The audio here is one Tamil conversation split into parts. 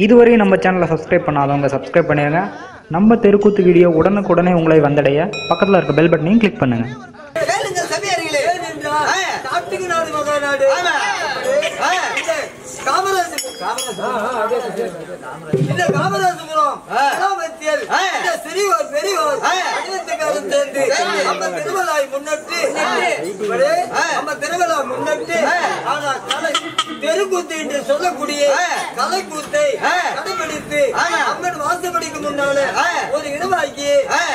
இதுவரை நம்ம சேனலை சப்ஸ்கிரைப் பண்ணாதவங்க சப்ஸ்கிரைப் பண்ணிடுங்க. நம்ம தெருக்கூத்து வீடியோ உடனுக்குடனே உங்களை வந்தடைய பக்கத்தில் இருக்க பெல் பட்டனையும் கிளிக் பண்ணுங்க. காமராஜபுரம் சிறியோர் பெரியோர் நம்ம திருவிழாவை முன்னிட்டு நம்ம திருவிழா முன்னிட்டு ஆனால் தெருக்கூத்து என்று சொல்லக்கூடிய கலைக்கூத்தை கடைபிடித்து அம்மன் வாசப்படிக்கு முன்னால ஒரு இடமாக்கி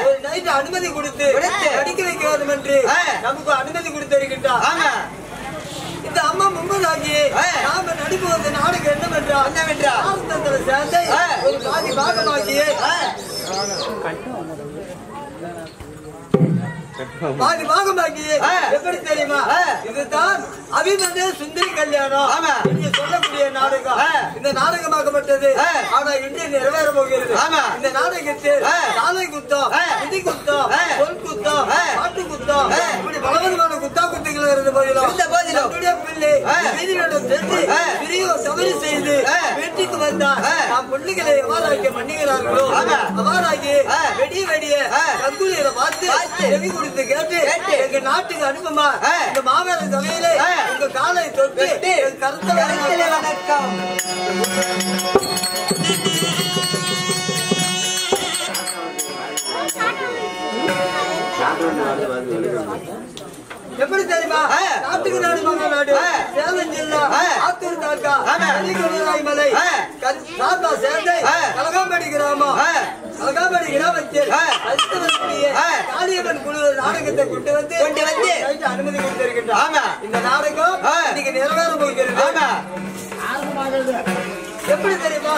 ஒரு நைட்டு அனுமதி கொடுத்து நடிக்க வைக்க வேண்டும் என்று நமக்கு அனுமதி கொடுத்திருக்கின்றார். இந்த அம்மா முன்பதாகி நாம நடிப்புவது நாடுக்கு என்னவென்றால் சேர்ந்து ஒரு பாதி பாகமாக்கி பாதி பாகமாக்கி எப்படி தெரியுமா? இதுதான் அபிமன்யு சுந்தரி கல்யாணம் இங்கே சொல்லக்கூடிய நாடகம். இந்த நாடகமாக்கப்பட்டது ஆனா இன்று நிறைவேற போகிறது. இந்த நாடகத்தில் சாலை குத்தம், நிதி குத்தம், சொல் குத்தம், பாட்டு குத்தம், இப்படி பலவிதமான குத்தா குத்திகள் இருந்து போயிடும். பிள்ளை வீதிகளிடம் சென்று பெரியோர் தவறு செய்து வீட்டுக்கு வந்தால் நாம் பிள்ளைகளை எவ்வாறாக்கி மன்னிக்கிறார்களோ அவ்வாறாகி வெடிய வெடிய கங்குலியில பார்த்து செவி கொடுத்து கேட்டு எங்க நாட்டுக்கு அனுப்புமா இந்த மாபெரும் சபையிலே உங்க காலை தொட்டு கருத்து வணக்கம். எப்படி தெரியுமா? நாட்டுக்கு நாடு மகா நாடு சேலம் ஜில்லா ஆத்தூர் தாக்கா மலை தாத்தா சேர்ந்து கலகாம்படி கிராமம் கலகாம்படி கிராமத்தில் காளியம்மன் குழு நாடகத்தை கொண்டு வந்து அனுமதி கொடுத்திருக்கின்றார். இந்த நாடகம் இன்னைக்கு நிறைவேற போகிறது. எப்படி தெரியுமா?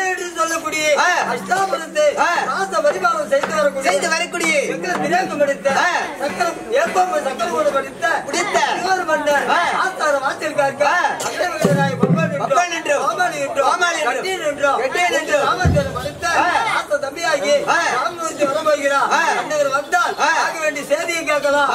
என்று சொல்லக்கூடிய அஷ்டாபுரத்தை ராச பரிபாலம் செய்து வரக்கூடிய விநாயகம் எடுத்த சக்கரம் ஏற்பம் சக்கரவோடு படித்த மன்னர் ஆஸ்தார வாத்திருக்காங்க தம்பியாகி வரப்போகிறார். அண்ணவர் வந்தால் ஆக வேண்டிய செய்தியை கேட்கலாம்.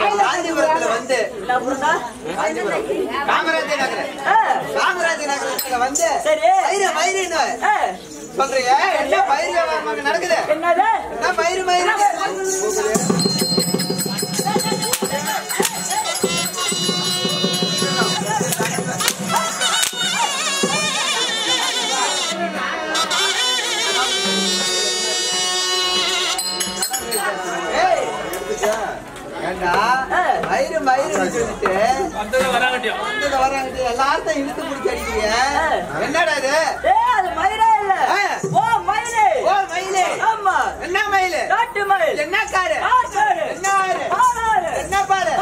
காஞ்சிபுரத்துல வந்து காமராஜர் நகரத்துல வந்து மயிறு சொல்றீங்க. என்ன பயிர் நடக்குது? என்ன மயிறு எல்லாத்தையும் இழுத்து பிடிச்சி அடிக்கிறீங்க. என்னடா இது? என்ன மயில்? என்ன காரு? என்ன ஆறு? என்ன பாரு?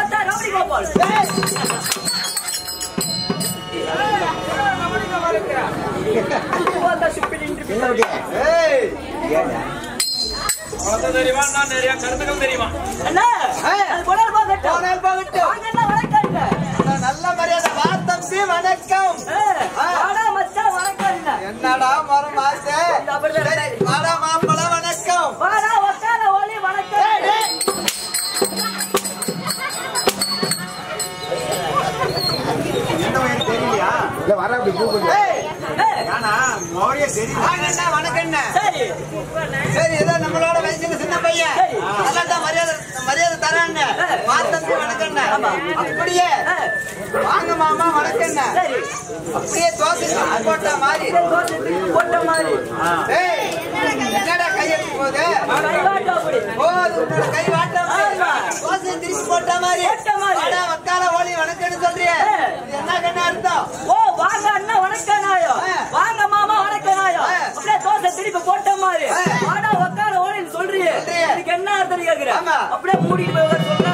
தெரியுமா? நான் நிறைய கருத்துக்கள் தெரியுமா? நல்ல மரியாதை வா தம்பி வணக்கம். என்னடா மரம் மாசு? வாடா மாம்பழம் வணக்கம். தெரியலையா? வர அப்படி வணக்கம். சரி ஏதோ நம்மளோட வயசுல சின்ன பையன் அதான் மரியாதை தரான்னு மாத்தம்பி வணக்கம். அப்படியே வாங்க மாமா வணக்கம். அப்படியே தோசை போட்ட மாதிரி என்னடா கையெழுத்து போகுது? கை வாட்டம் தோசை திருப்பி போட்ட மாதிரி வக்கால ஓலி வணக்கம்னு சொல்றிய. என்ன கண்ணா அர்த்தம்? வாங்க அண்ணா வணக்கம் நாயோ, வாங்க மாமா வணக்கம் நாயோ, அப்படியே தோசை திருப்பி போட்ட மாதிரி ஆடா வக்கால ஓலின்னு சொல்றியே. இதுக்கு என்ன அர்த்தம் கேக்குற? அப்படியே மூடிட்டு போய் சொல்ற.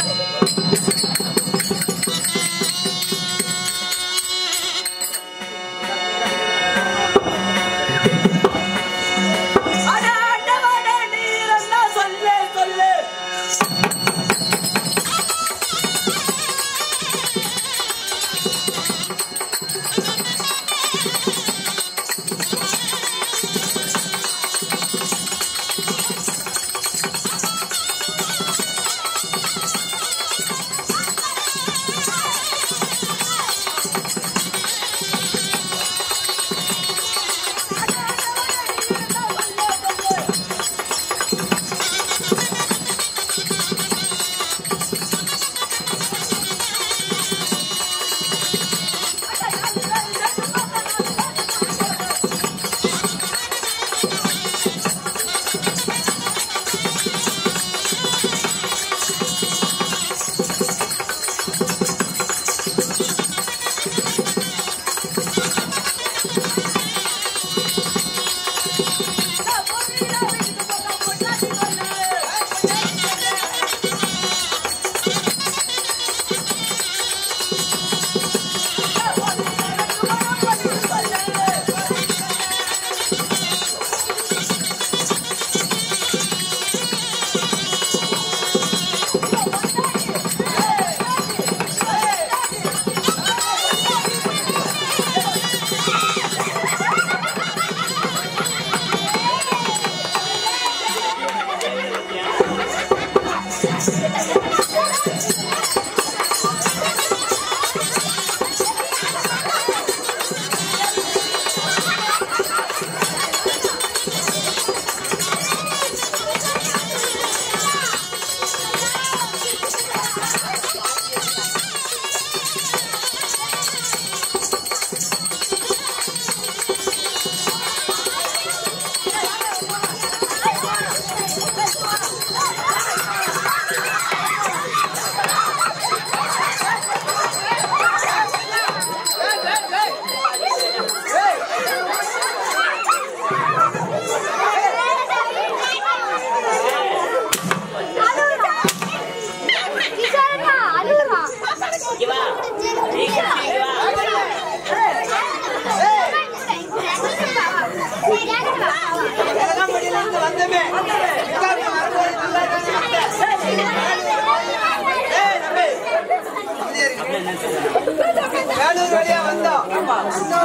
வேலூர் வழியா வந்தோம்.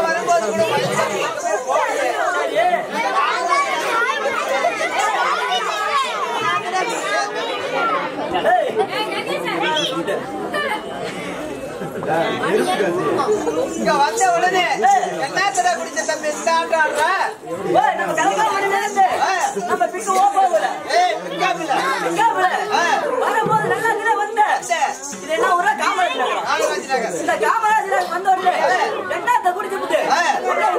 வரும்போது கூட இங்க வந்த உடனே என்னத்தடா குடிச்ச தம்பி இந்த ஆட்டம் ஆடுற? நம்ம கலக்காம நம்ம பிக்கு ஓப்பாவுல பிக்காமல வரும்போது நல்லா தின வந்த இது என்ன ஒரு காமராஜ் இந்த காமராஜ் வந்த உடனே என்னத்த குடிச்சுட்டு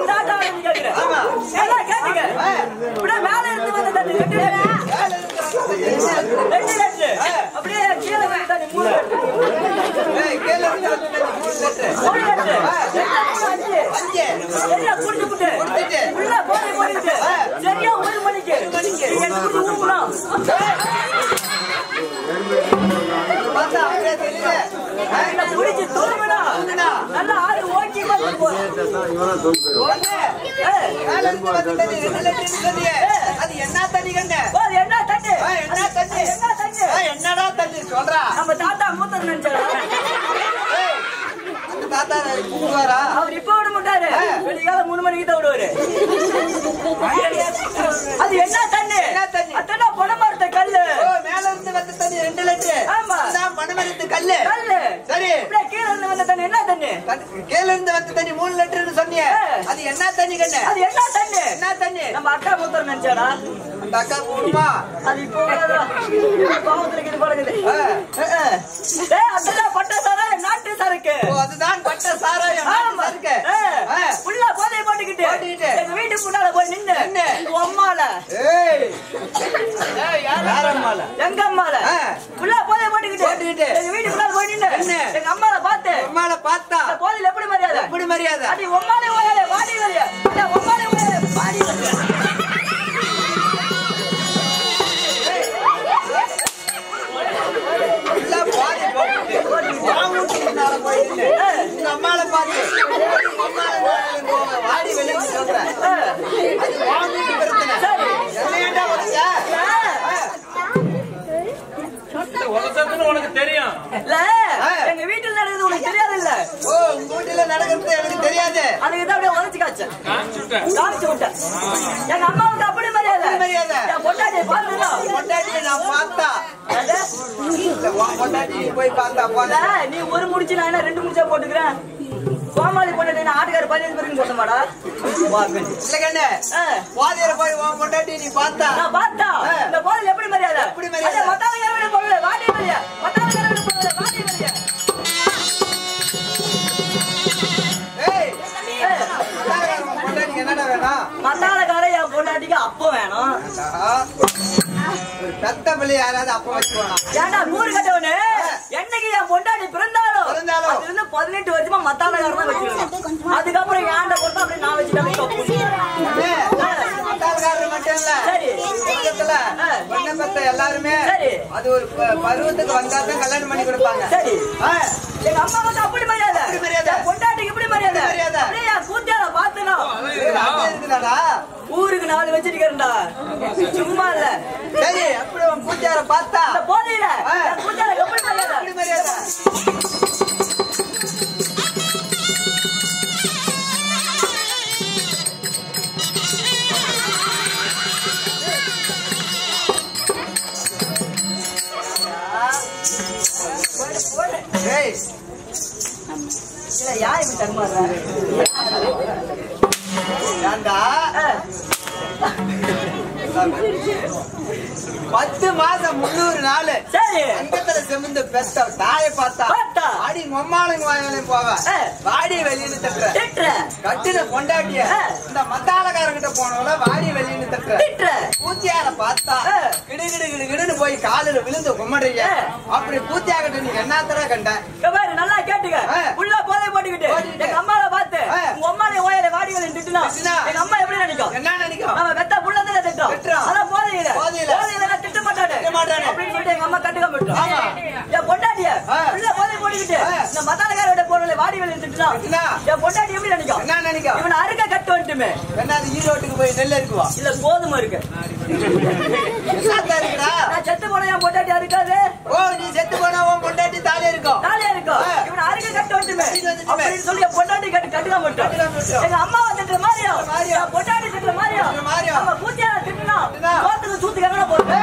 இந்த ஆட்டம் ஆடுன்னு கேட்கிறேன். எல்லாம் கேட்டுங்க. இப்படியே மேல இருந்து வந்த தண்ணி ரெண்டு லட்டு அப்படியே கீழே வந்த தண்ணி 3 லட்டு கீழே இருந்து வந்த தண்ணி 3 லட்டு 3 லட்டு 5 சரியா குடிச்சுட்டு உள்ள போய் போயிட்டு சரியா 1 மணிக்கு என்ன ஊம்பணும் பார்த்தா அப்படியே தெரியல. அந்த குடிச்சு தூங்குனா நல்லா ஆறு ஓக்கி வந்து ஒண்ணே மேல இருந்து வந்த தண்ணி 2 லட்டுன்னு சொன்னியே. அது என்ன தண்ணி கண்ணே? என்ன தண்ணி என்ன தண்ணி? என்னடா தண்ணி சொல்றா? நம்ம தாத்தா மூத்தர் நினைச்சாரா அந்த தாத்தா கூடுவாரா? அவர் இப்ப விட மாட்டாரு. வெளியால 3 மணிக்கு தான் விடுவாரு. அது என்ன தண்ணி? என்ன தண்ணி? அத்தனை பணமரத்த கல்லு. மேல இருந்து வந்த தண்ணி 2 லட்டு. ஆமா. அதான் பணமரத்து கல்லு. கல்லு. சரி. அப்படியே கீழ இருந்து வந்த தண்ணி என்ன தண்ணி? கீழ இருந்து வந்த தண்ணி 3 லட்டுன்னு சொன்னியே. அது என்ன தண்ணி கண்ணே? அது என்ன தண்ணி? என்ன தண்ணி? நம்ம அக்கா மூத்தர் நினைச்சாரா? அந்த அக்கா கூடுமா? அது இப்போ பாவத்துல இது பழகுது. டேய் அதெல்லாம் பட்ட சாராயம் நாட்டு சரக்கு. அதுதான் பட்ட சாராயம் ஆமா இருக்கு. புள்ள போதை போட்டுக்கிட்டு எங்க வீட்டுக்கு முன்னால போய் நின்னு உங்க அம்மால யார் அம்மால? எங்க அம்மால புள்ள போதை போட்டுக்கிட்டு எங்க வீட்டுக்கு முன்னால போய் நின்னு எங்க அம்மால பார்த்து அம்மால பார்த்தா போதையில எப்படி மரியாதை? எப்படி மரியாதை? அடி உம்மாலே ஓயாலே வாடி வரையா உம்மாலே ஓயாலே வாடி வரையா உங்க அம்மால பார்த்து வாடி வெளியே சொல்றேன். அது வாங்கிட்டு பிரச்சனை. என்னையண்டா உனக்கு உனக்கு தெரியும். இல்ல எங்க வீட்டுல நடக்குது உனக்கு தெரியாது இல்ல? ஓ உங்க வீட்டுல நடக்கிறது எனக்கு தெரியாது. அதுக்கு தான் அப்படியே உதச்சு காய்ச்சேன் காமிச்சு விட்டேன். எங்க அம்மாவுக்கு அப்படி மரியாதை மரியாதை. என் பொட்டாட்டியை பார்த்தா பொண்டாட்டியை நான் பார்த்தா பொண்டாட்டி போய் பார்த்தா போல நீ ஒரு முடிச்சு நான் என்ன 2 முடிச்சா போட்டுக்கிறேன். கோமாளி பொண்டாட்டி ஆட்டுக்கார 15 பேருக்கு போட்ட மாடா இல்ல கண்ணு வாதியில போய் பொண்டாட்டி நீ பார்த்தா நான் பார்த்தா இந்த போதில் எப்படி மரியாதை? எப்படி மரியாதை? மத்தாவ யாரோட போடல வாடி மரியா மத்தாவ யாரோட போடல வாடி மரியா பொண்டாட்டிக்கு என்னடா வேணும்? மத்தாளக்கார என் பொண்டாட்டிக்கு அப்போ வேணும். பெத்த பிள்ளை யாராவது அப்ப வச்சுக்கோனா? ஏன்னா கூறு கட்டவனு என்னைக்கு என் பொண்டாட்டி பிறந்தாலும் பிறந்தாலும் அதுல இருந்து 18 வருஷமா மத்தாளக்காரன் தான் வச்சுக்கணும். அதுக்கப்புறம் ஏண்ட கொடுத்தா அப்படி நான் வச்சுட்டேன். மத்தாளக்காரர் மட்டும் இல்ல சரி உலகத்துல பொண்ணை பெத்த எல்லாருமே சரி அது ஒரு பருவத்துக்கு வந்தாதான் கல்யாணம் பண்ணி கொடுப்பாங்க. சரி எங்க அம்மா வந்து அப்படி மரியாதை என் பொண்டாட்டிக்கு இப்படி மரியாதை அப்படியே என் கூத்தியால பாத்துனா இருக்குதாடா? ஊருக்கு 4 வச்சிருக்கேன்டா சும்மா இல்ல. சரி அப்படி உன் பூஜார பார்த்தா இந்த போதையில என் கூத்தியால எப்படி மரியாதை? அப்படி மரியாதை. ஏய் இல்ல யா இப்படி தருமாறா ஏண்டா 10 மாசம் 300 நாள் சரி அங்கத்துல செமிந்த பெத்த தாயை பார்த்தா பார்த்தா அடி மொம்மாளுங்க வாயாலையும் போவ வாடி வெளியின்னு தட்டுற கட்டுன பொண்டாட்டிய இந்த மத்தாளக்காரங்கிட்ட போனவள வாடி வெளியின்னு தட்டுற பூத்தியார பார்த்தா கிடு கிடு கிடு கிடுன்னு போய் காலில் விழுந்து கும்பிடுறீங்க. அப்படி பூத்தியாகிட்ட நீ என்னத்தர கண்ட? நல்லா கேட்டுக்க உள்ள போதை போட்டுக்கிட்டு எங்க அம்மாவை பார்த்து உங்க அம்மாவை ஓயால வாடி வெளியின்னு திட்டுனா எங்க அம்மா எப்படி நினைக்கும்? என்ன நினைக்கும்? நம்ம வெத்த புள்ளதானே திட்டோம். அதான் போதையில திட்ட மாட்டானே அப்படின்னு சொல்லிட்டு எங்க அம்மா கட்டுக்காம விட்டோம். என் பொண்டாட்டிய உள்ள போதை போட்டுக்கிட்டு இந்த மத்தாளக்காரோட போறவங்கள வாடி வெளியின்னு திட்டுனா என் பொண்டாட்டி எப்படி நினைக்கும்? என்ன நினைக்கும்? இவனை அறுக்க கட்டு வந்துட்டுமே என்ன ஈரோட்டுக்கு போய் நெல் இருக்குவா? இல்ல கோதுமை இருக்கு. நான் செத்து போன என் பொண்டாட்டி அறுக்காது. ஓ நீ செத்து போனா உன் பொண்டாட்டி தாலியா இருக்கும். தாலியா இருக்கும். இவனை அறுக்க கட்டு வந்துட்டுமே அப்படின்னு சொல்லி என் பொண்டாட்டி கட்டுக்காம விட்டோம். எங்க அம்மா வந்துட்டு மாறியோ பொண்டாட்டி திட்டுற மாறியோ நம்ம பூத்தியால திட்டுனா சோத்துக்கு சூத்துக்கு எங்கடா போறது?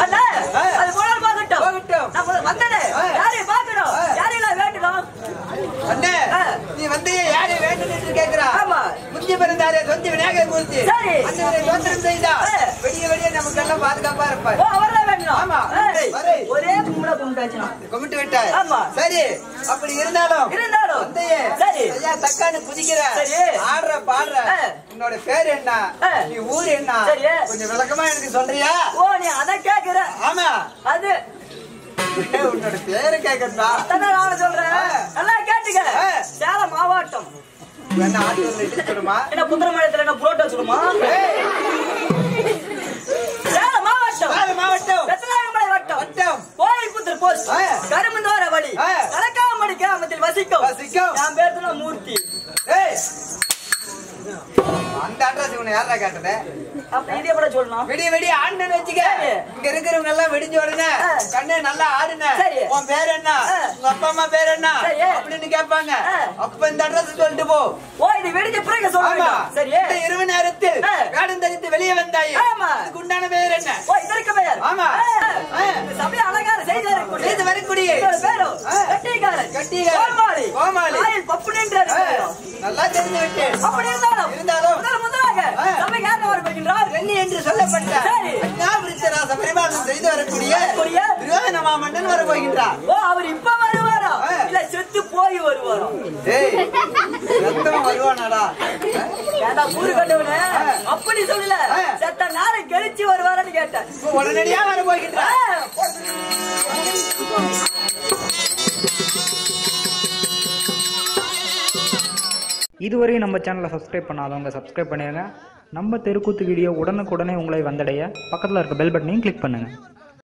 அண்ணா விடிய குறித்து சரி. அந்த தோற்றம் செய்தா விடிய விடிய நமக்கு எல்லாம் பாதுகாப்பா இருப்பார். ஓ அவர்தான் வேணும். ஆமா. ஒரே கும்பிட்டாச்சுனா கும்பிட்டு விட்டாய். ஆமா. சரி அப்படி இருந்தாலும் தந்தையே சரி ஐயா தக்கான்னு குதிக்கிற சரி ஆடுற பாடுற உன்னோட பேர் என்ன நீ ஊர் என்ன சரி கொஞ்சம் விளக்கமா எனக்கு சொல்றியா? ஓ நீ அத கேக்குற. ஆமா அது உன்னோட பேரு கேக்குறா நான் சொல்றேன் நல்லா கேட்டுக்க. சேலம் மாவட்டம் என்ன ஆட்டு சொல்லுமா என்ன குதிரமலையத்துல என்ன புரோட்டா சொல்லுமா? சேலம் மாவட்டம் வெத்தலாயமலை வட்டம் கோயில்புத்தூர் போஸ்ட் கருமந்தோர வழி கலக்காமடி கிராமத்தில் வசிக்கும் என் பேர் தான் மூர்த்தி. அந்த அட்ரஸ் உன்னை யாரா கேட்டது? அப்ப இதே கூட சொல்லணும். வெடி வெடி ஆடுனு வச்சுக்க. இங்க இருக்கிறவங்க எல்லாம் வெடிஞ்சு ஓடுன கண்ணு நல்லா ஆடுன. உன் பேர் என்ன உங்க அப்பா அம்மா பேர் என்ன அப்படின்னு கேட்பாங்க. அப்ப இந்த அட்ரஸ் சொல்லிட்டு போ. ஓ இது வெடிஞ்ச பிறகு சொல்லுங்க. சரி இந்த இரவு நேரத்தில் வேடம் தரித்து வெளியே வந்தாய். இதுக்கு உண்டான பேர் என்ன? ஓ இதற்கு பெயர் ஆமா சபை அலங்கார செய்து வரக்கூடிய பேரு கட்டிகாரன் கோமாளி ஆயில் பப்பு நின்றாரு. நல்லா தெரிஞ்சு விட்டு அப்படி இருந்தாலும் முதலாக சபைக்கு யார் வருகின்றார் என்று சொல்லப்பட்ட பரிமாணம் செய்து வரக்கூடிய துரியோதன மாமன்னன் வர போகின்றார். ஓ அவர் இப்ப வருவாரா இல்ல செத்து போய் வருவாரோ? வருவானாடா கூறு கட்டவன அப்படி சொல்லல செத்த நேரம் கழிச்சு வருவாரான்னு கேட்டேன். உடனடியா வர போகின்றார். இதுவரை நம்ம சேனலை சப்ஸ்கிரைப் பண்ணாதவங்க சப்ஸ்கிரைப் பண்ணிடுங்க. நம்ம தெருக்கூத்து வீடியோ உடனுக்குடனே உங்களை வந்தடைய பக்கத்தில் இருக்க பெல் பட்டனையும் கிளிக் பண்ணுங்கள்.